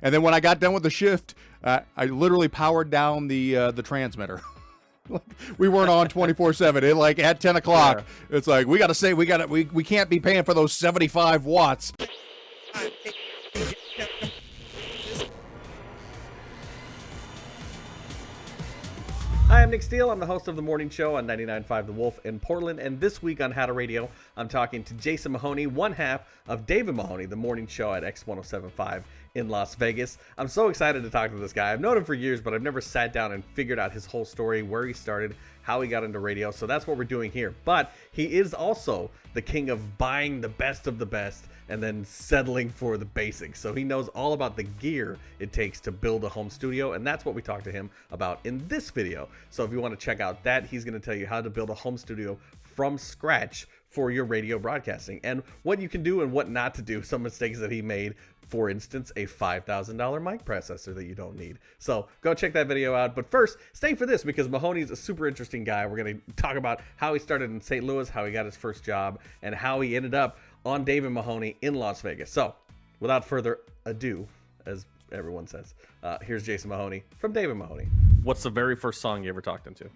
And then when I got done with the shift, I literally powered down the transmitter. We weren't on 24/7. It like at 10 o'clock, it's like we can't be paying for those 75 watts. Hi, I'm Nick Steele. I'm the host of the morning show on 99.5 The Wolf in Portland. And this week on HowToRadio, I'm talking to Jason Mahoney, one half of Dave Mahoney, the morning show at X107.5 in Las Vegas. I'm so excited to talk to this guy. I've known him for years, but I've never sat down and figured out his whole story, where he started, how he got into radio. So that's what we're doing here. But he is also the king of buying the best of the best and then settling for the basics. So he knows all about the gear it takes to build a home studio, and that's what we talked to him about in this video. So if you want to check out that, he's going to tell you how to build a home studio from scratch for your radio broadcasting and what you can do and what not to do. Some mistakes that he made, for instance, a $5,000 mic processor that you don't need. So go check that video out. But first, stay for this because Mahoney's a super interesting guy. We're going to talk about how he started in St. Louis, how he got his first job, and how he ended up on Dave Mahoney in Las Vegas. So without further ado, as everyone says, here's Jason Mahoney from Dave Mahoney. What's the very first song you ever talked into?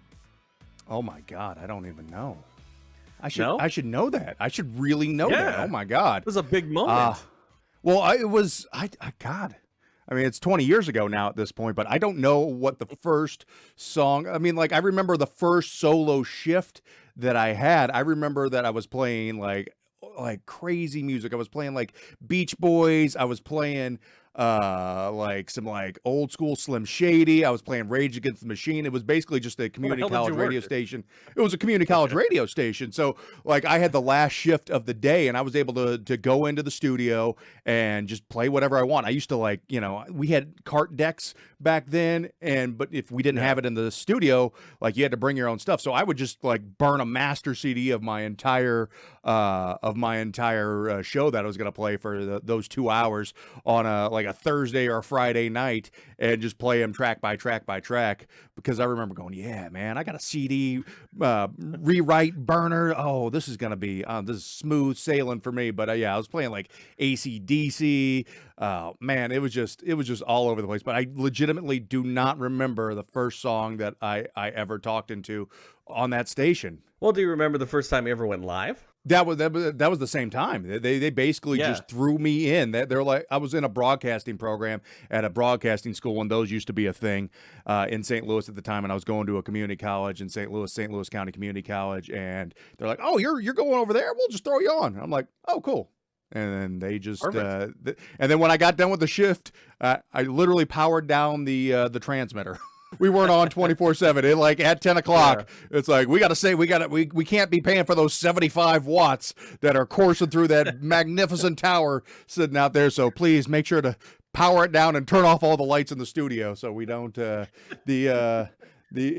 Oh my God, I don't even know. I should know that. I should really know that. Oh my God. It was a big moment. God. I mean, it's 20 years ago now at this point, but I don't know what the first song, I mean, like I remember the first solo shift that I had. I remember that I was playing like crazy music. I was playing like Beach Boys. I was playing like some like old school Slim Shady. I was playing Rage Against the Machine. It was basically just a community college radio station. It was a community college radio station. So like I had the last shift of the day and I was able to go into the studio and just play whatever I want. I used to like, you know, we had cart decks back then, but if we didn't have it in the studio, like you had to bring your own stuff. So I would just like burn a master CD of my entire show that I was going to play for those 2 hours on a Thursday or a Friday night and just play them track by track by track, because I remember going, yeah, man, I got a CD rewrite burner. Oh, this is going to be this is smooth sailing for me. But I was playing like AC/DC. Man, it was just all over the place. But I legitimately do not remember the first song that I ever talked into on that station. Well, do you remember the first time you ever went live? That was the same time. They basically just threw me in. They're like, I was in a broadcasting program at a broadcasting school when those used to be a thing in St. Louis at the time, and I was going to a community college in St. Louis County Community College, and they're like, "Oh, you're going over there? We'll just throw you on." I'm like, "Oh, cool." And then they just and then when I got done with the shift, I literally powered down the transmitter. We weren't on 24/7. It like at 10 o'clock, it's like we can't be paying for those 75 watts that are coursing through that magnificent tower sitting out there. So please make sure to power it down and turn off all the lights in the studio so we don't it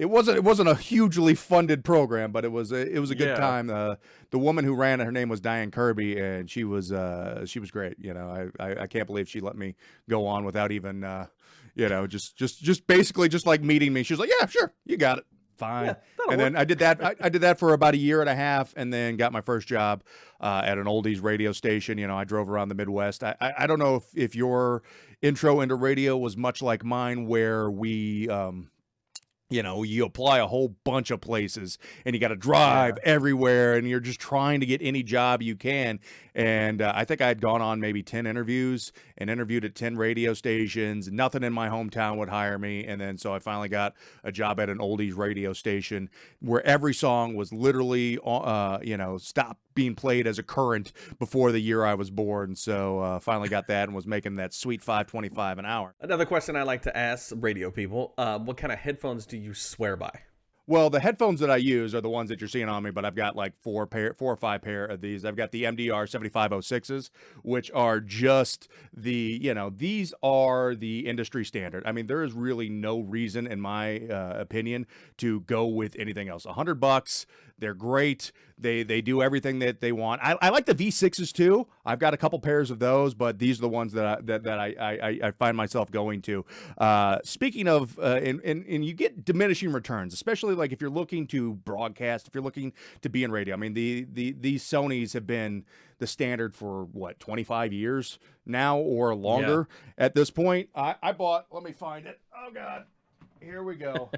wasn't a hugely funded program, but it was a good time. The woman who ran it, her name was Diane Kirby, and she was great. You know, I can't believe she let me go on without even just basically just like meeting me. She was like, "Yeah, sure, you got it, fine." Yeah, and then I did that. I did that for about a year and a half, and then got my first job at an oldies radio station. You know, I drove around the Midwest. I don't know if your intro into radio was much like mine, where we you apply a whole bunch of places and you got to drive everywhere and you're just trying to get any job you can. And I think I had gone on maybe 10 interviews and interviewed at 10 radio stations. Nothing in my hometown would hire me. And then so I finally got a job at an oldies radio station where every song was literally, stopped being played as a current before the year I was born. So finally got that and was making that sweet $5.25 an hour. Another question I like to ask radio people, what kind of headphones do you swear by? Well, the headphones that I use are the ones that you're seeing on me, but I've got like four or five pair of these. I've got the MDR 7506s, which are just these are the industry standard. I mean, there is really no reason, in my opinion, to go with anything else. $100. They're great. They do everything that they want. I like the V6s too. I've got a couple pairs of those, but these are the ones that I find myself going to. Speaking of, and you get diminishing returns, especially like if you're looking to broadcast, if you're looking to be in radio. I mean, these Sonys have been the standard for what, 25 years now or longer at this point. I bought. Let me find it. Oh God. Here we go.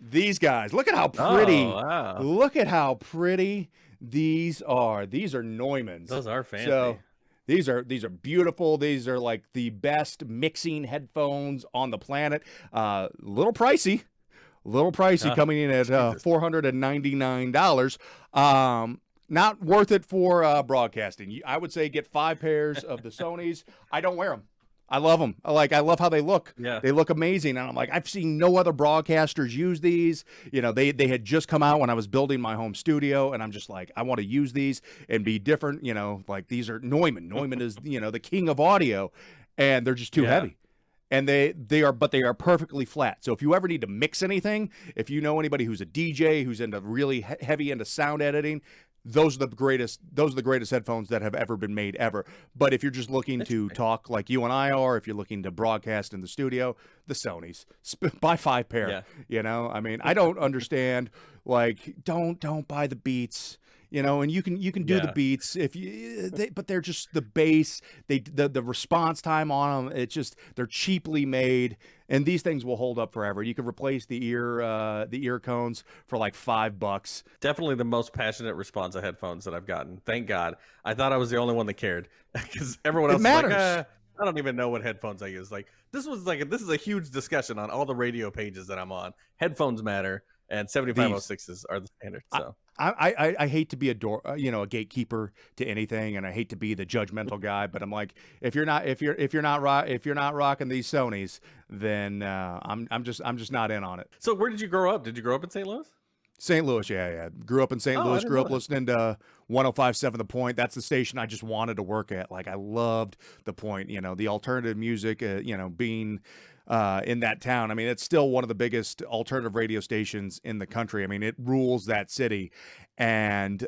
These guys, look at how pretty. Oh, wow. Look at how pretty these are. These are Neumanns. Those are fancy. So these are beautiful. These are like the best mixing headphones on the planet. Little pricey coming in at $499. Not worth it for broadcasting. I would say get 5 pairs of the Sonys. I don't wear them. I love them. I love how they look. Yeah. They look amazing. And I'm like, I've seen no other broadcasters use these. You know, they had just come out when I was building my home studio, and I'm just like, I want to use these and be different. You know, like these are Neumann. Neumann is, you know, the king of audio, and they're just too heavy. And they are perfectly flat. So if you ever need to mix anything, if you know anybody who's a DJ who's into really heavy into sound editing, those are the greatest headphones that have ever been made ever. But if you're just looking to talk like you and I are, if you're looking to broadcast in the studio, the Sonys, buy 5 pair. Yeah. You know, I mean, I don't understand, like, don't buy the Beats. You know, and you can do the Beats but they're just the bass. The response time on them. It's just they're cheaply made, and these things will hold up forever. You can replace the ear cones for like $5. Definitely the most passionate response of headphones that I've gotten. Thank God. I thought I was the only one that cared because everyone else matters. Is like, I don't even know what headphones I use. Like this is a huge discussion on all the radio pages that I'm on. Headphones matter, and 7506s are the standard. So. I hate to be a gatekeeper to anything, and I hate to be the judgmental guy, but I'm like, if you're not rocking these Sonys, then I'm just not in on it. So where did you grow up? Did you grow up in St. Louis? St. Louis, yeah. Grew up in St. Louis. Grew up listening to 105.7 The Point. That's the station I just wanted to work at. Like I loved The Point. You know, the alternative music. Being in that town. I mean, it's still one of the biggest alternative radio stations in the country. I mean, it rules that city, and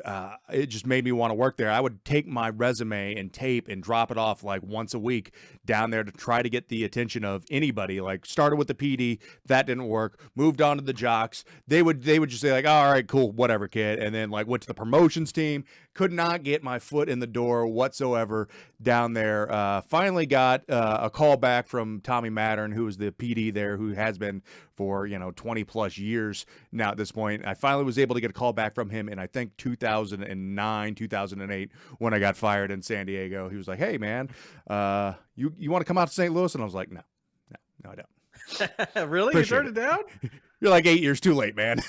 it just made me want to work there. I would take my resume and tape and drop it off like once a week down there to try to get the attention of anybody. Like started with the PD, that didn't work. Moved on to the jocks. They would just say like, oh, all right, cool, whatever, kid. And then like went to the promotions team. Could not get my foot in the door whatsoever down there. Finally got a call back from Tommy Mattern, who was the PD there, who has been for 20 plus years now at this point. I finally was able to get a call back from him in I think 2009, 2008 when I got fired in San Diego. He was like, "Hey man, you want to come out to St. Louis?" And I was like, "No, I don't." Really? Appreciate you turned it down? You're like 8 years too late, man.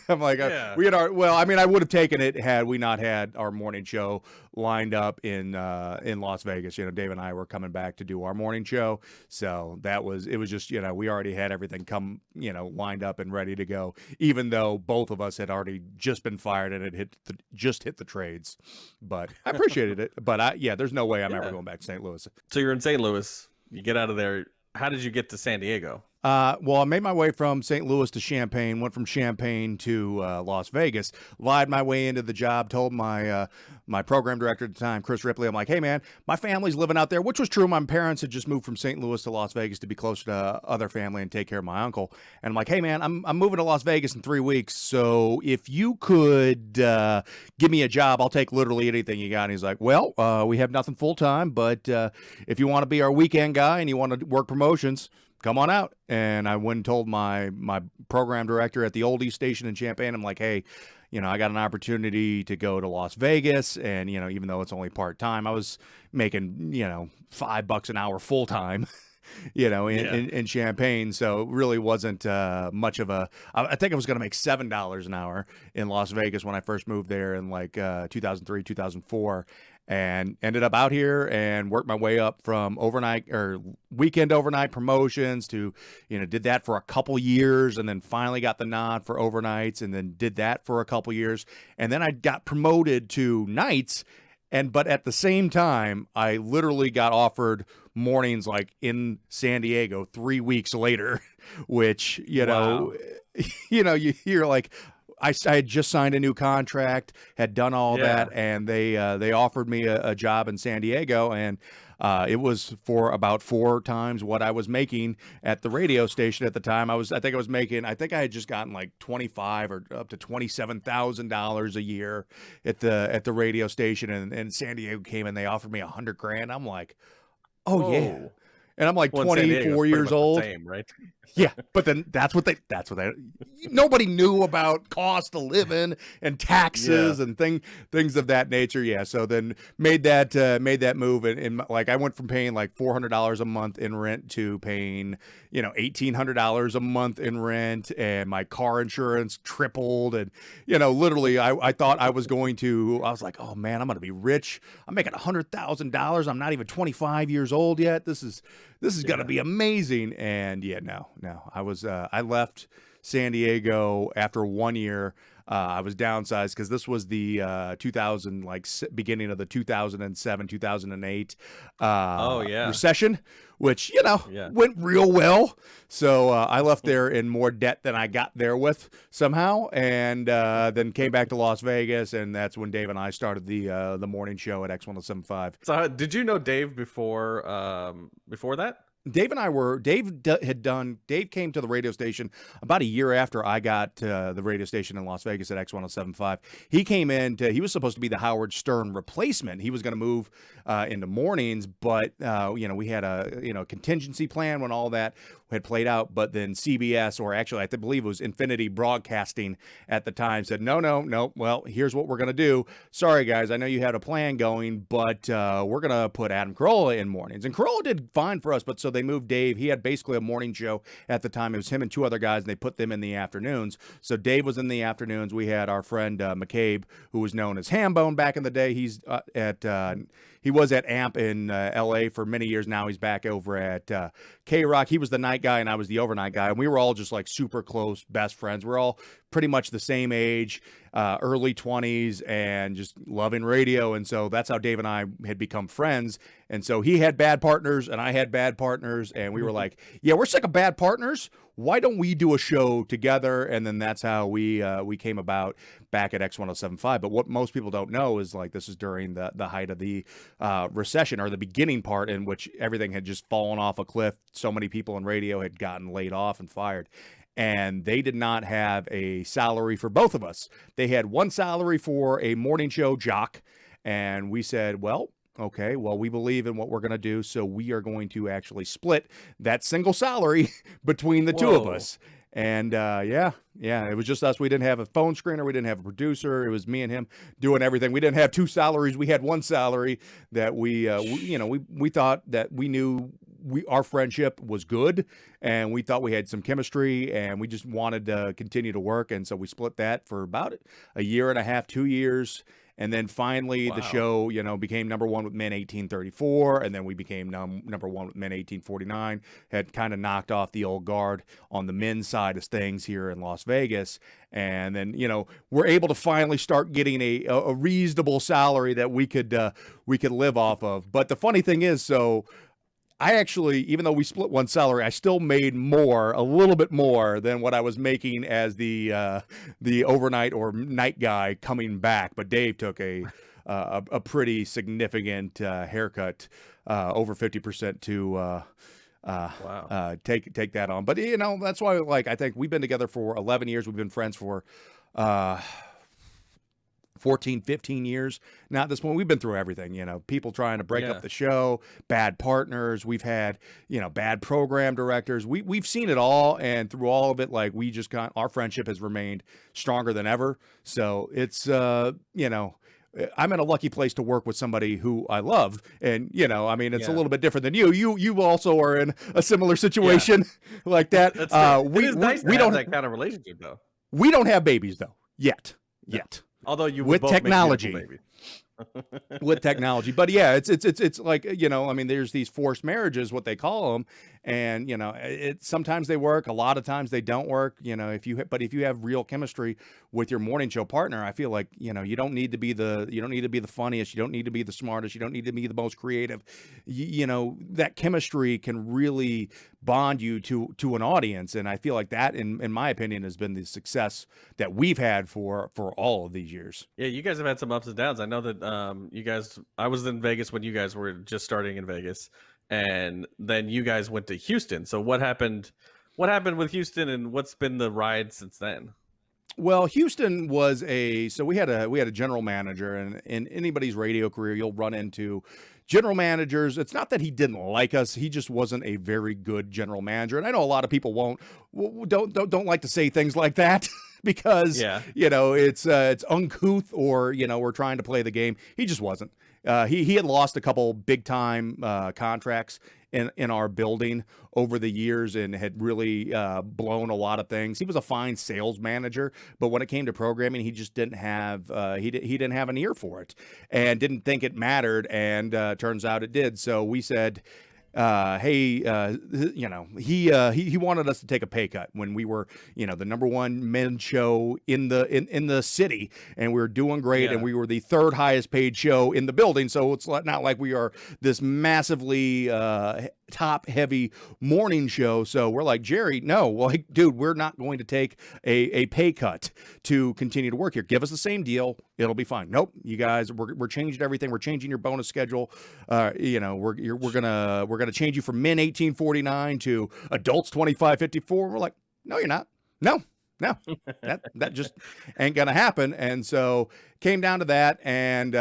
I'm like, I would have taken it had we not had our morning show lined up in Las Vegas. Dave and I were coming back to do our morning show. So it was just, we already had everything lined up and ready to go, even though both of us had already just been fired and it just hit the trades. But I appreciated it. But there's no way I'm ever going back to St. Louis. So you're in St. Louis, you get out of there. How did you get to San Diego? Well, I made my way from St. Louis to Champaign, went from Champaign to Las Vegas, lied my way into the job, told my program director at the time, Chris Ripley, I'm like, hey, man, my family's living out there, which was true. My parents had just moved from St. Louis to Las Vegas to be closer to other family and take care of my uncle. And I'm like, hey, man, I'm moving to Las Vegas in 3 weeks, so if you could give me a job, I'll take literally anything you got. And he's like, well, we have nothing full-time, but if you want to be our weekend guy and you want to work promotions, come on out. And I went and told my program director at the oldies station in Champaign, I'm like, hey, I got an opportunity to go to Las Vegas. And, even though it's only part-time, I was making, $5 an hour full-time, in Champaign. So it really wasn't much of I think I was going to make $7 an hour in Las Vegas when I first moved there in like 2003, 2004. And ended up out here and worked my way up from overnight or weekend overnight promotions to, did that for a couple years and then finally got the nod for overnights and then did that for a couple years. And then I got promoted to nights. But at the same time, I literally got offered mornings like in San Diego 3 weeks later, which, Wow. You hear like, I had just signed a new contract, had done all that, and they offered me a job in San Diego, and it was for about 4 times what I was making at the radio station at the time. I think I had just gotten like $25,000 or up to $27,000 a year at the radio station, and San Diego came and they offered me $100,000. I'm like, oh yeah. And I'm like 24 years old. Same, right? Yeah, but then that's what they nobody knew about cost of living and taxes and things of that nature. Yeah, so then made that move, and like I went from paying like $400 a month in rent to paying $1,800 a month in rent, and my car insurance tripled, and literally I thought I was like, oh man, I'm gonna be rich. I'm making $100,000. I'm not even 25 years old yet. This is gonna be amazing. And no, I left San Diego after 1 year. I was downsized because this was the beginning of the 2007, 2008 recession, which went real well. So I left there in more debt than I got there with somehow, and then came back to Las Vegas, and that's when Dave and I started the morning show at X107.5. So did you know Dave before that? Dave came to the radio station about a year after I got to the radio station in Las Vegas at X107.5. He came in he was supposed to be the Howard Stern replacement. He was going to move into mornings, but we had a contingency plan when all that had played out. But then CBS, or actually I believe it was Infinity Broadcasting at the time, said no. Well, here's what we're going to do. Sorry guys, I know you had a plan going, but we're going to put Adam Carolla in mornings, and Carolla did fine for us. But so they moved Dave. He had basically a morning show at the time. It was him and 2 other guys, and they put them in the afternoons. So Dave was in the afternoons. We had our friend McCabe, who was known as Hambone back in the day. He was at AMP in L.A. for many years. Now he's back over at K-Rock. He was the night guy, and I was the overnight guy. And we were all just like super close best friends. We're all pretty much the same age, early 20s, and just loving radio. And so that's how Dave and I had become friends. And so he had bad partners, and I had bad partners. And we were like, yeah, we're sick of bad partners. Why don't we do a show together? And then that's how we came about back at X107.5. But what most people don't know is like this is during the height of the recession, or the beginning part, in which everything had just fallen off a cliff. So many people in radio had gotten laid off and fired. And they did not have a salary for both of us. They had one salary for a morning show jock. And we said, well, okay, well, we believe in what we're going to do, so we are going to actually split that single salary between the 2 of us. And it was just us. We didn't have a phone screener. We didn't have a producer. It was me and him doing everything. We didn't have 2 salaries. We had one salary that we thought that we knew our friendship was good, and we thought we had some chemistry, and we just wanted to continue to work. And so we split that for about a year and a half, 2 years. And then finally the show, became number 1 with Men 1834. And then we became number 1 with Men 1849, had kind of knocked off the old guard on the men's side of things here in Las Vegas. And then, we're able to finally start getting a reasonable salary that we could live off of. But the funny thing is, I actually, even though we split one salary, I still made a little bit more than what I was making as the overnight or night guy coming back. But Dave took a pretty significant haircut, over 50% to take that on. But that's why, like, I think we've been together for 11 years. We've been friends for 14, 15 years. Now at this point, we've been through everything, people trying to break up the show, bad partners. We've had, bad program directors. We've seen it all. And through all of it, like, our friendship has remained stronger than ever. So it's, I'm in a lucky place to work with somebody who I love. And, it's a little bit different than you. You also are in a similar situation like that. We don't have that kind of relationship, though. We don't have babies, though, yet. Although you with both technology, make baby. with technology. But yeah, it's like, I mean, there's these forced marriages, what they call them, and sometimes they work, a lot of times they don't work. If you have real chemistry with your morning show partner, I feel like you don't need to be the funniest, you don't need to be the smartest, you don't need to be the most creative. That chemistry can really bond you to an audience, and I feel like that, in my opinion, has been the success that we've had for all of these years. Yeah, you guys have had some ups and downs. I know that you guys, I was in Vegas when you guys were just starting in Vegas, and then you guys went to Houston. So what happened with Houston, and what's been the ride since then? Well, Houston was so we had a general manager, and in anybody's radio career, you'll run into general managers. It's not that he didn't like us; he just wasn't a very good general manager. And I know a lot of people don't like to say things like that because it's uncouth, or we're trying to play the game. He just wasn't. He had lost a couple big time contracts in our building over the years, and had really blown a lot of things. He was a fine sales manager, but when it came to programming, he just didn't have he didn't have an ear for it, and didn't think it mattered. And turns out it did. So we said, hey, he wanted us to take a pay cut when we were, the number one men's show in the city, and we were doing great, and we were the third highest paid show in the building. So it's not like we are this massively top heavy morning show. So we're like, Jerry, no, like, dude, we're not going to take a pay cut to continue to work here. Give us the same deal. It'll be fine. Nope. You guys, we're changing everything. We're changing your bonus schedule. We're gonna change you from men 1849 to adults 2554. We're like, no, you're not. No, that just ain't gonna happen. And so came down to that, and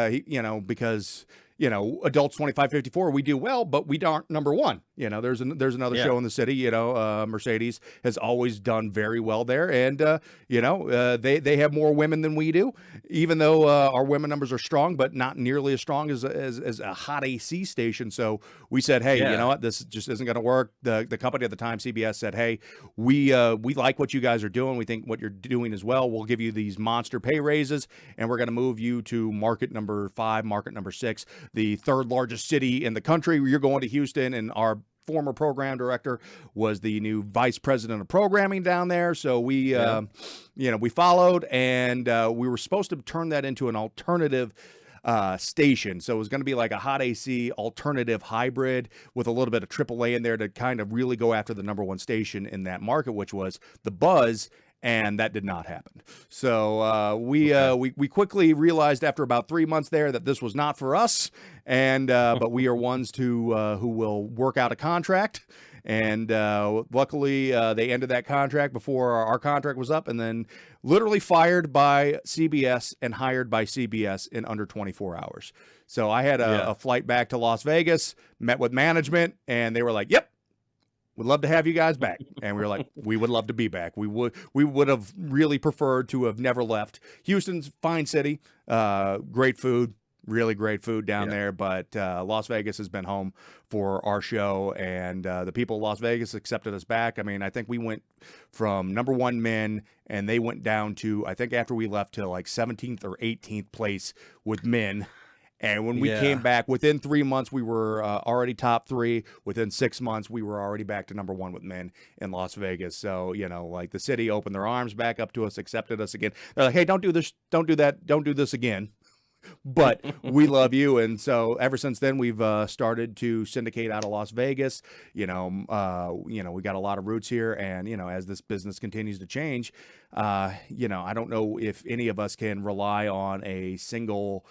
because adults 2554, we do well, but we aren't number one. There's another show in the city. Mercedes has always done very well there, and they have more women than we do, even though our women numbers are strong, but not nearly as strong as a hot AC station. So we said, hey, you know what, this just isn't going to work. The company at the time, CBS, said, hey, we like what you guys are doing. We think what you're doing is well. We'll give you these monster pay raises, and we're going to move you to market number 5, market number 6, the third largest city in the country. You're going to Houston, and our former program director was the new vice president of programming down there. So we followed, and we were supposed to turn that into an alternative station. So it was going to be like a hot AC alternative hybrid with a little bit of AAA in there to kind of really go after the number one station in that market, which was the Buzz. And that did not happen. So we quickly realized after about 3 months there that this was not for us. And but we are ones who will work out a contract. And luckily, they ended that contract before our contract was up, and then literally fired by CBS and hired by CBS in under 24 hours. So I had a flight back to Las Vegas, met with management, and they were like, "Yep, we'd love to have you guys back." And we were like, we would love to be back. We would have really preferred to have never left. Houston's fine city, great food, really great food down there. But Las Vegas has been home for our show, and the people of Las Vegas accepted us back. I mean, I think we went from number one men, and they went down to, I think after we left, to like 17th or 18th place with men. And when we came back, within 3 months, we were already top 3. Within 6 months, we were already back to number 1 with men in Las Vegas. So, like, the city opened their arms back up to us, accepted us again. They're like, hey, don't do this, don't do that, don't do this again. But we love you. And so ever since then, we've started to syndicate out of Las Vegas. We got a lot of roots here. And, as this business continues to change, I don't know if any of us can rely on a single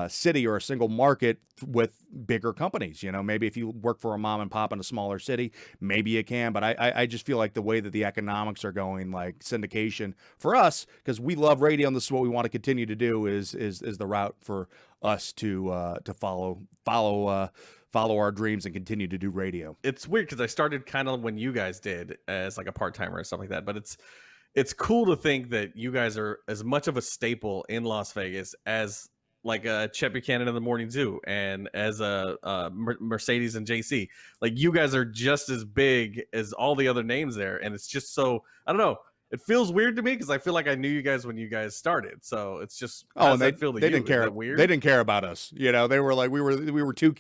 city or a single market with bigger companies. Maybe if you work for a mom and pop in a smaller city, maybe you can. But I just feel like the way that the economics are going, like syndication for us, because we love radio and this is what we want to continue to do, is the route for us to follow our dreams and continue to do radio. It's weird because I started kind of when you guys did as like a part-timer or something like that, but it's cool to think that you guys are as much of a staple in Las Vegas as like a Chet Buchanan in the Morning Zoo, and as a Mercedes and JC. Like, you guys are just as big as all the other names there, and it's just so, I don't know, it feels weird to me because I feel like I knew you guys when you guys started. So it's just, Oh, how and does that feel to they you? didn't Is care. that weird? They didn't care about us. You know, they were like we were two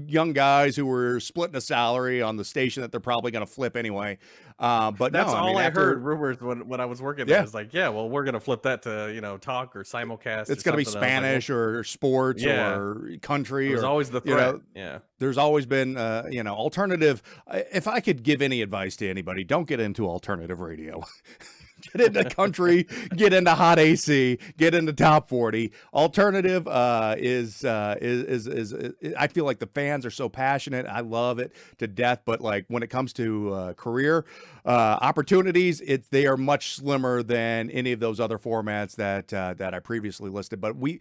young guys who were splitting a salary on the station that they're probably going to flip anyway. But That's no, I all mean I heard after rumors when I was working there. yeah, It's like, yeah, well, we're gonna flip that to talk or simulcast or it's going to be something. I was like, well, Spanish or sports yeah, or it country was or always the you threat. know. Yeah, There's always been, alternative. If I could give any advice to anybody, don't get into alternative radio. Get into country, get into hot AC, get into top 40. Alternative is I feel like the fans are so passionate. I love it to death, but like when it comes to career opportunities, they are much slimmer than any of those other formats that I previously listed. But we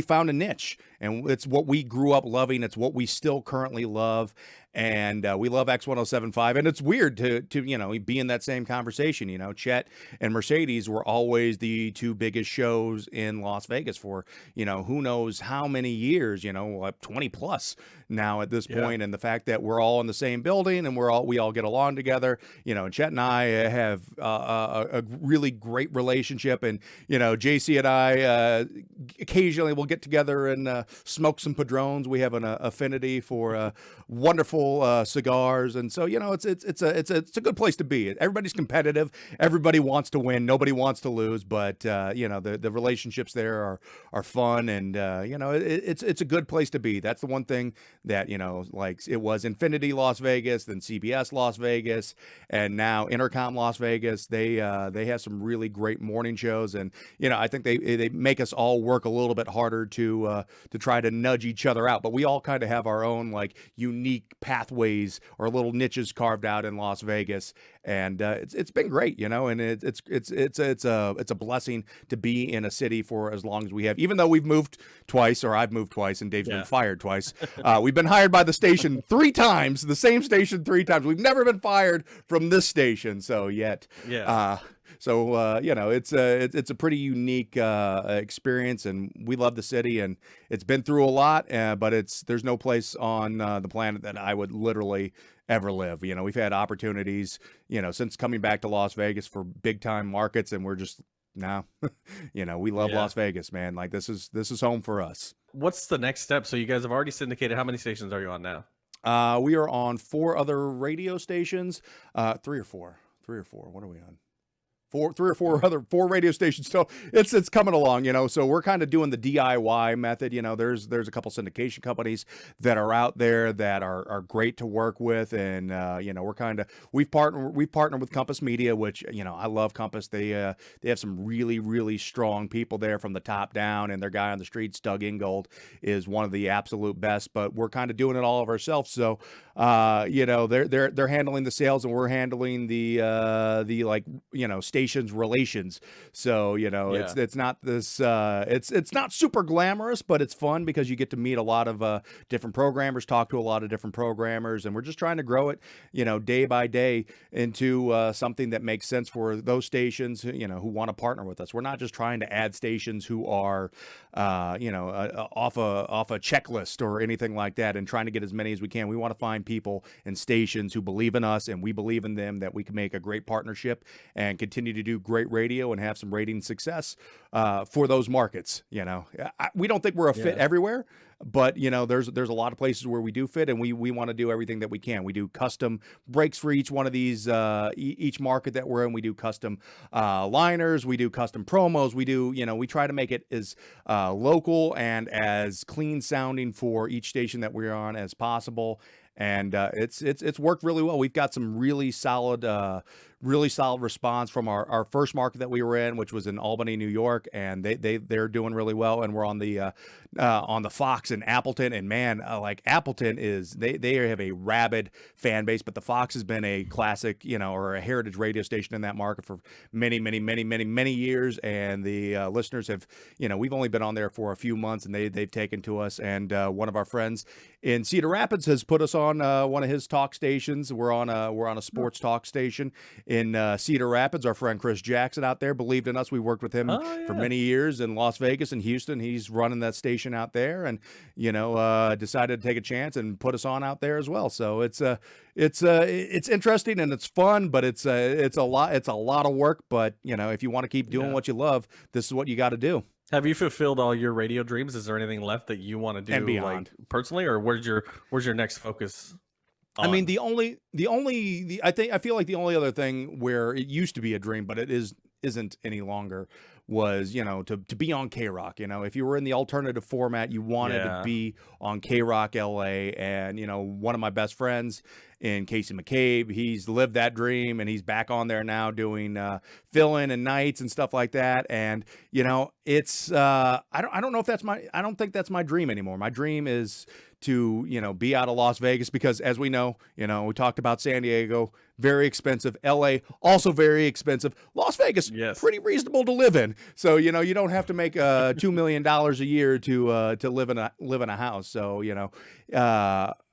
found a niche, and it's what we grew up loving. It's what we still currently love. And we love X107.5, and it's weird to be in that same conversation. Chet and Mercedes were always the two biggest shows in Las Vegas for who knows how many years, like 20 plus now at this point. And the fact that we're all in the same building and we all get along together. And Chet and I have a really great relationship, and JC and I occasionally will get together and smoke some Padrones. We have an affinity for wonderful cigars, and so it's a good place to be. Everybody's competitive, everybody wants to win, nobody wants to lose, but the relationships there are fun, and it's a good place to be. That's the one thing that like it was Infinity Las Vegas, then CBS Las Vegas, and now Intercom Las Vegas. They have some really great morning shows, and I think they make us all work a little bit harder to try to nudge each other out, but we all kind of have our own like unique pathways or little niches carved out in Las Vegas, and it's been great, and it's a blessing to be in a city for as long as we have. Even though we've moved twice, or I've moved twice, and Dave's been fired twice. We've been hired by the station 3 times, the same station 3 times. We've never been fired from this station, so yet. So it's a pretty unique experience, and we love the city, and it's been through a lot, but there's no place on the planet that I would literally ever live. We've had opportunities, since coming back to Las Vegas for big time markets, and we're just now, we love Las Vegas, man. Like this is home for us. What's the next step? So you guys have already syndicated. How many stations are you on now? We are on 4 other radio stations, 3 or 4. What are we on? 3 or 4 radio stations. So it's coming along, so we're kind of doing the DIY method. There's a couple syndication companies that are out there that are great to work with. And, we've partnered with Compass Media, which, I love Compass. They have some really, really strong people there from the top down, and their guy on the streets, Doug Ingold, is one of the absolute best, but we're kind of doing it all of ourselves. So, they're handling the sales, and we're handling the stations relations. So it's not this it's not super glamorous, but it's fun because you get to meet a lot of different programmers, talk to a lot of different programmers, and we're just trying to grow it day by day into something that makes sense for those stations who want to partner with us. We're not just trying to add stations who are off a checklist or anything like that, and trying to get as many as we can. We want to find people and stations who believe in us, and we believe in them, that we can make a great partnership and continue to do great radio and have some rating success for those markets. We don't think we're a fit everywhere, but there's a lot of places where we do fit, and we want to do everything that we can. We do custom breaks for each one of these, each market that we're in. We do custom liners, we do custom promos, we do, we try to make it as local and as clean sounding for each station that we're on as possible. And it's worked really well. We've got some really solid response from our first market that we were in, which was in Albany, New York, and they're doing really well. And we're on the Fox in Appleton, and man, like Appleton they have a rabid fan base, but the Fox has been a classic, or a heritage radio station in that market for many years, and the listeners have, we've only been on there for a few months, and they've taken to us. And one of our friends in Cedar Rapids has put us on one of his talk stations. We're on a sports talk station in Cedar Rapids. Our friend Chris Jackson out there believed in us. We worked with him for many years in Las Vegas and Houston. He's running that station out there, and decided to take a chance and put us on out there as well. So it's interesting and it's fun, but it's a lot of work. But if you want to keep doing what you love, this is what you got to do. Have you fulfilled all your radio dreams? Is there anything left that you want to do and beyond, personally, or where's your next focus on? I mean, I feel like the only other thing where it used to be a dream, but it isn't any longer, was to be on K-Rock. If you were in the alternative format, you wanted to be on K-Rock LA. And one of my best friends in Casey McCabe, he's lived that dream, and he's back on there now doing fill-in and nights and stuff like that. And it's I don't know if I don't think that's my dream anymore. My dream is to be out of Las Vegas, because as we know, we talked about San Diego, very expensive. LA, also very expensive. Las Vegas, pretty reasonable to live in. So you don't have to make $2 million a year to live in a house. So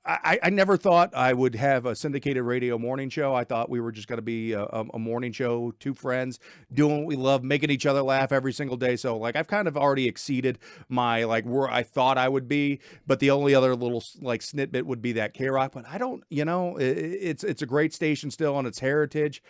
I never thought I would have a syndicated radio morning show. I thought we were just going to be a morning show, two friends doing what we love, making each other laugh every single day. So I've kind of already exceeded my where I thought I would be. But the only other little snippet would be that K-Rock. But I don't, it's a great station still on its heritage.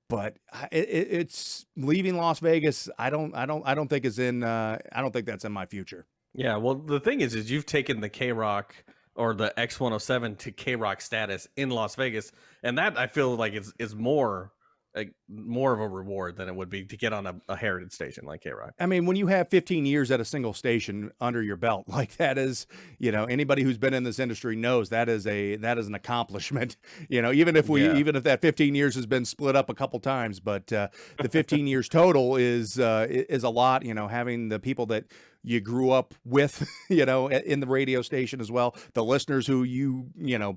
But it's leaving Las Vegas. I don't think is in. I don't think that's in my future. Yeah. Well, the thing is you've taken the K-Rock or the X107 to K-Rock status in Las Vegas, and that I feel like is more of a reward than it would be to get on a heritage station like K-Rock. I mean, when you have 15 years at a single station under your belt, that is, anybody who's been in this industry knows that is an accomplishment. Even if that 15 years has been split up a couple times, but the 15 years total is a lot. Having the people that you grew up with, in the radio station as well, the listeners who you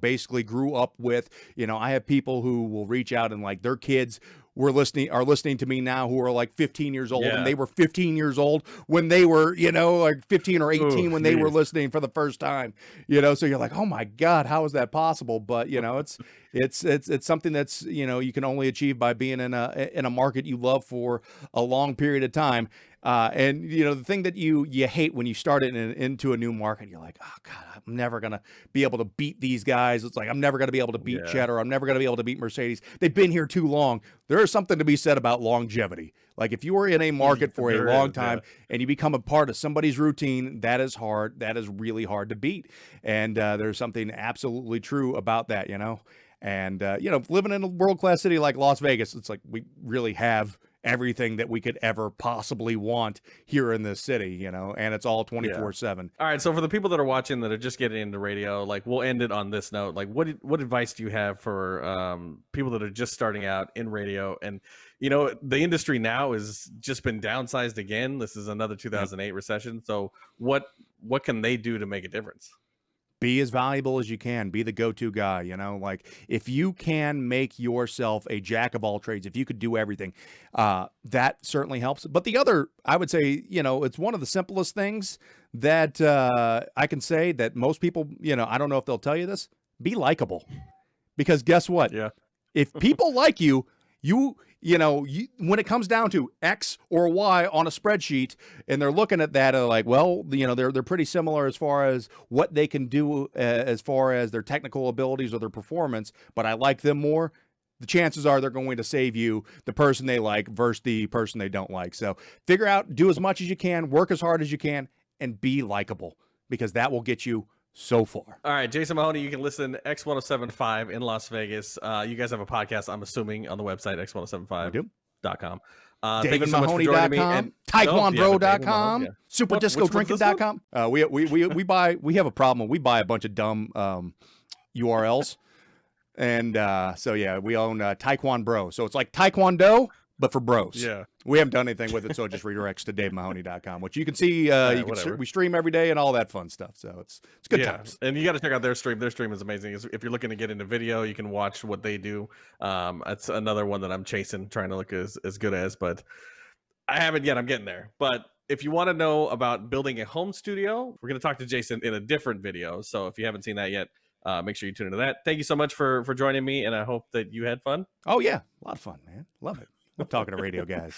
basically grew up with. I have people who will reach out and their kids are listening to me now, who are 15 years old, and they were 15 years old when they were 15 or 18 when they were listening for the first time. So you're like, oh my God, how is that possible? But it's something that's you can only achieve by being in a market you love for a long period of time. And the thing that you hate when you start it into a new market, you're like, oh God, I'm never gonna be able to beat these guys. It's I'm never gonna be able to beat Cheddar. I'm never gonna be able to beat Mercedes. They've been here too long. There is something to be said about longevity. If you are in a market for a long time and you become a part of somebody's routine, that is hard. That is really hard to beat. And there's something absolutely true about that, And living in a world-class city like Las Vegas, it's we really have everything that we could ever possibly want here in this city, and it's all 24/7. All right. So for the people that are watching that are just getting into radio, we'll end it on this note. What advice do you have for people that are just starting out in radio? And, the industry now has just been downsized again. This is another 2008 recession. So what can they do to make a difference? Be as valuable as you can. Be the go-to guy, if you can make yourself a jack of all trades, if you could do everything, that certainly helps. But the other, I would say, it's one of the simplest things that I can say that most people, I don't know if they'll tell you this, be likable. Because guess what? Yeah. If people like you, when it comes down to X or Y on a spreadsheet and they're looking at that, they're pretty similar as far as what they can do as far as their technical abilities or their performance, but I like them more. The chances are they're going to save you the person they like versus the person they don't like. So figure out, do as much as you can, work as hard as you can, and be likable, because that will get you so far. All right, Jason Mahoney, you can listen to X107.5 in Las Vegas. You guys have a podcast, I'm assuming, on the website, X107.5.com. DavidMahoney.com, TaekwonBro.com, SuperDiscoDrinking.com. We have a problem. We buy a bunch of dumb URLs. And we own Taekwon Bro. So it's like Taekwondo, but for bros. Yeah. We haven't done anything with it, so it just redirects to DaveMahoney.com, which you can see. We stream every day and all that fun stuff. So it's good times. And you got to check out their stream. Their stream is amazing. If you're looking to get into video, you can watch what they do. That's another one that I'm chasing, trying to look as good as, but I haven't yet. I'm getting there. But if you want to know about building a home studio, we're going to talk to Jason in a different video. So if you haven't seen that yet, Make sure you tune into that. Thank you so much for joining me, and I hope that you had fun. Oh, yeah. A lot of fun, man. Love it. Love talking to radio guys.